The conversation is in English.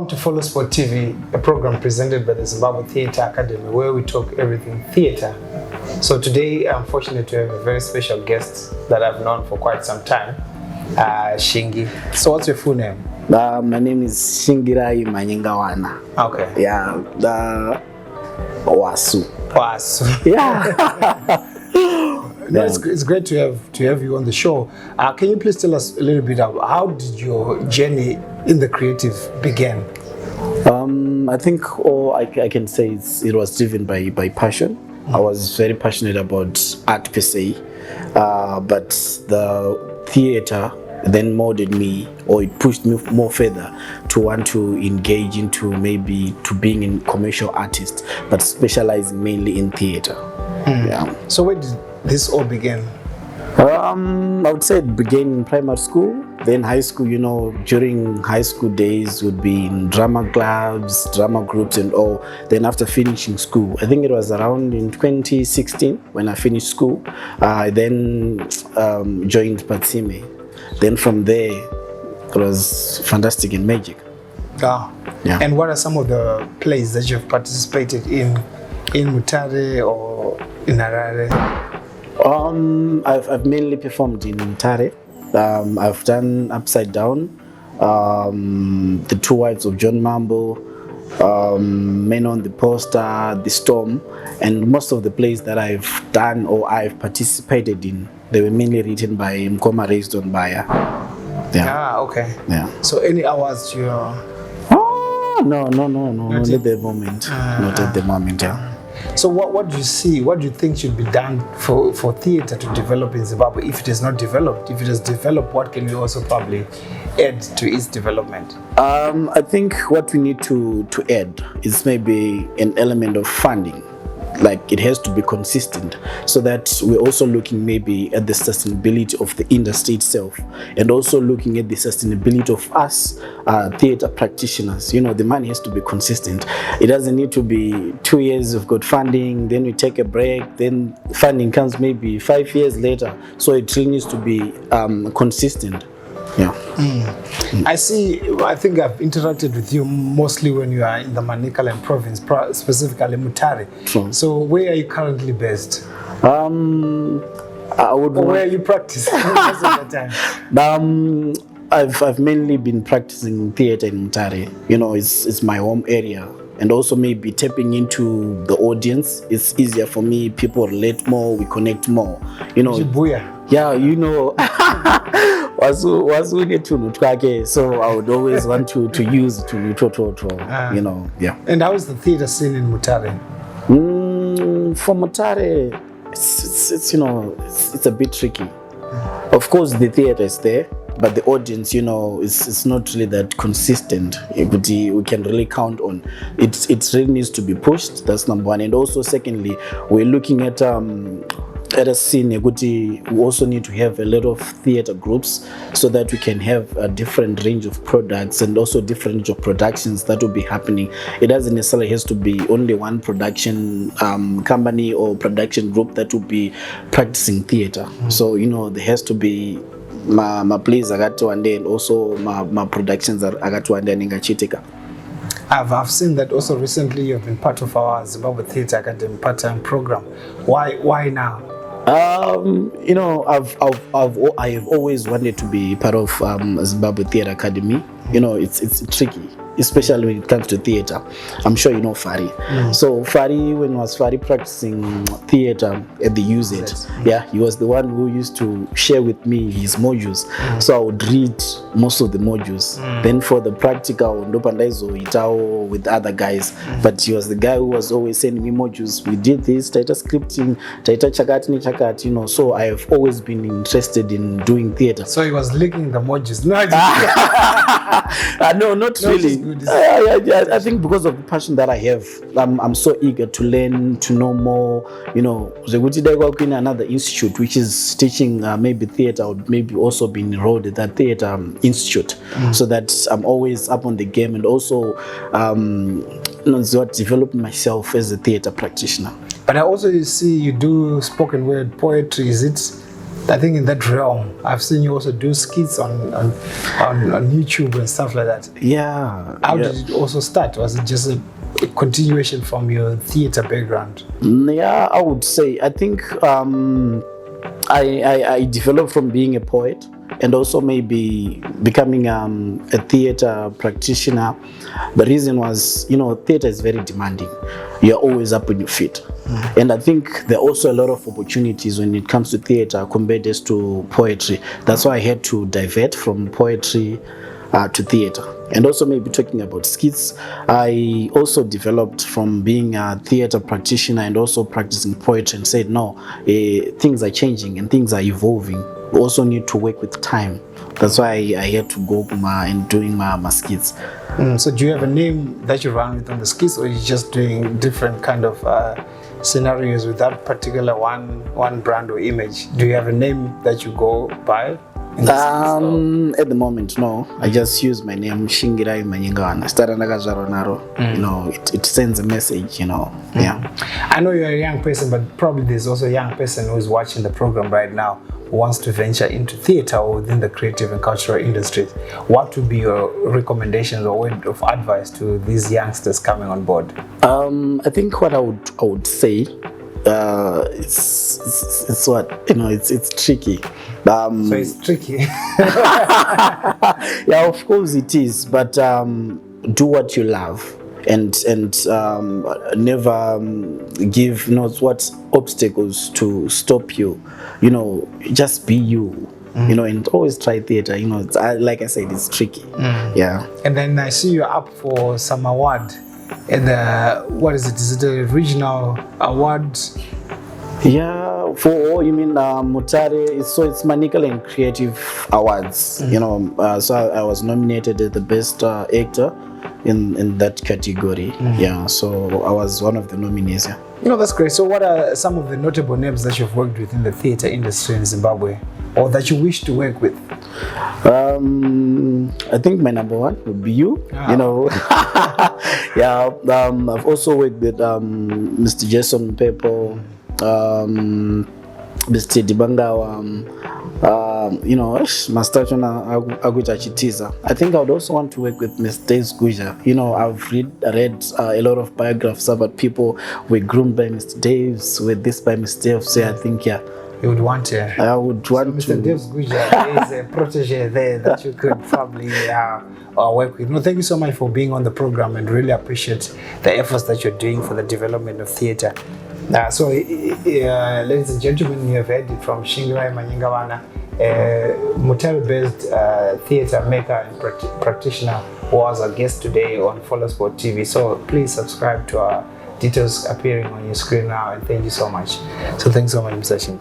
Welcome to Follow Sport TV, a program presented by the Zimbabwe Theatre Academy where we talk everything theatre. So today I'm fortunate to have a very special guest that I've known for quite some time, Shingi. So what's your full name? My name is Shingirayi Manyengavana. Okay. Yeah, Wasu. Yeah. No, it's great to have you on the show. Can you please tell us a little bit about how did your journey in the creative begin? I think all I can say is it was driven by passion. I was very passionate about art per se, but the theater then molded me, or it pushed me more further to want to engage into maybe to being a commercial artist, but specializing mainly in theater. Yeah. So where did this all begin? I would say it began in primary school, then high school. You know, during high school days would be in drama clubs, drama groups and all. Then after finishing school, I think it was around in 2016 when I finished school, I then joined Patsime. Then from there, it was fantastic in magic. Oh. Yeah. And what are some of the plays that you've participated in Mutare or in Harare? I've mainly performed in Mutare. I've done Upside Down, The Two Wives of John Mambo, Men on the Poster, The Storm, and most of the plays that I've done or I've participated in, they were mainly written by Mkoma Raised on Baya. Yeah. Ah, okay. Yeah. So any awards you are? No, not at the moment. Not at the moment, yeah. So what do you see, what do you think should be done for theatre to develop in Zimbabwe? If it is not developed, if it is developed, what can we also probably add to its development? I think what we need to add is maybe an element of funding. Like it has to be consistent, so that we're also looking maybe at the sustainability of the industry itself, and also looking at the sustainability of us theater practitioners. You know, the money has to be consistent. It doesn't need to be 2 years we've got funding, then we take a break, then funding comes maybe 5 years later. So it really needs to be consistent. Yeah. I think I've interacted with you mostly when you are in the Manicaland province, specifically Mutare. Sure. So where are you currently based? I would. Or where are you practicing most of the time? I've mainly been practicing theater in Mutare. You know, it's my home area. And also maybe tapping into the audience. It's easier for me. People relate more, we connect more. You know. Yeah, you know. So I would always want to use to you know, yeah. And how is the theater scene in Mutare? For Mutare, it's you know, it's a bit tricky. Of course, the theater is there, but the audience, you know, it's not really that consistent. We can really count on it. It really needs to be pushed. That's number one. And also, secondly, we're looking at a scene. We also need to have a lot of theater groups so that we can have a different range of products and also different range of productions that will be happening. It doesn't necessarily have to be only one production company or production group that will be practicing theater. So, you know, there has to be my plays I got to one day, and also my productions I got to one day in Chitika. I've seen that also recently you've been part of our Zimbabwe Theatre Academy part-time program. Why now? You know, I have always wanted to be part of Zimbabwe Theatre Academy. You know, it's tricky, especially when it comes to theater. I'm sure you know Fari. So Fari, when was Fari practicing theater at the UZ, yeah, he was the one who used to share with me his modules. So I would read most of the modules. Then for the practical, Ndopandaizo with other guys. But he was the guy who was always sending me modules. We did this, Taita scripting, Taita chakat, you know. So I have always been interested in doing theater. So he was linking the modules. No, not really. I think because of the passion that I have, I'm so eager to learn, to know more. You know, I work in another institute which is teaching maybe theater, or maybe also being enrolled at that theater institute, so that I'm always up on the game, and also developing myself as a theater practitioner. But I also see you do spoken word poetry. Is it I think in that realm, I've seen you also do skits on YouTube and stuff like that. Yeah. How did it also start? Was it just a continuation from your theater background? Yeah, I would say. I think I developed from being a poet and also maybe becoming a theater practitioner. The reason was, theater is very demanding. You're always up on your feet. And I think there are also a lot of opportunities when it comes to theater compared to poetry. That's why I had to divert from poetry to theater. And also maybe talking about skits, I also developed from being a theater practitioner and also practicing poetry and said, no, things are changing and things are evolving. We also need to work with time. That's why I had to go and doing my skits. So do you have a name that you run with on the skits, or are you just doing different kind of scenarios with that particular one brand or image? Do you have a name that you go by? At the moment, no. I just use my name, Shingirayi Manyengavana. It sends a message, Yeah. I know you're a young person, but probably there's also a young person who's watching the program right now who wants to venture into theater or within the creative and cultural industries. What would be your recommendations or word of advice to these youngsters coming on board? I think what I would say, it's what it's tricky. So it's tricky. Yeah, of course it is, but do what you love and never give what obstacles to stop you. Just be you. And always try theater. Like I said, it's tricky. Yeah. And then I see you're up for some award. And what is it? Is it a regional award? Yeah, you mean Mutare? So it's Manicaland Creative Awards. So I was nominated as the best actor in that category. Yeah, so I was one of the nominees. Yeah. That's great. So what are some of the notable names that you've worked with in the theater industry in Zimbabwe, or that you wish to work with? I think my number one would be you. Yeah. I've also worked with Mr. Jason Pepo, Mr. Dibangawa, I think I would also want to work with Mr. Dave Guja. I've read a lot of biographies about people who were groomed by Mr. Dave's, with this by Mr. Dave. So I think, yeah. You would want to? I would want to. Mr. Dave Guja, there is a protege there that you could probably work with. No, thank you so much for being on the program, and really appreciate the efforts that you're doing for the development of theater. So, ladies and gentlemen, you have heard it from Shingirayi Manyengavana, Mutare-based theater maker and practitioner, who was our guest today on Follow Sport TV. So please subscribe to our details appearing on your screen now, and thank you so much. So thanks so much, Mr. Shing.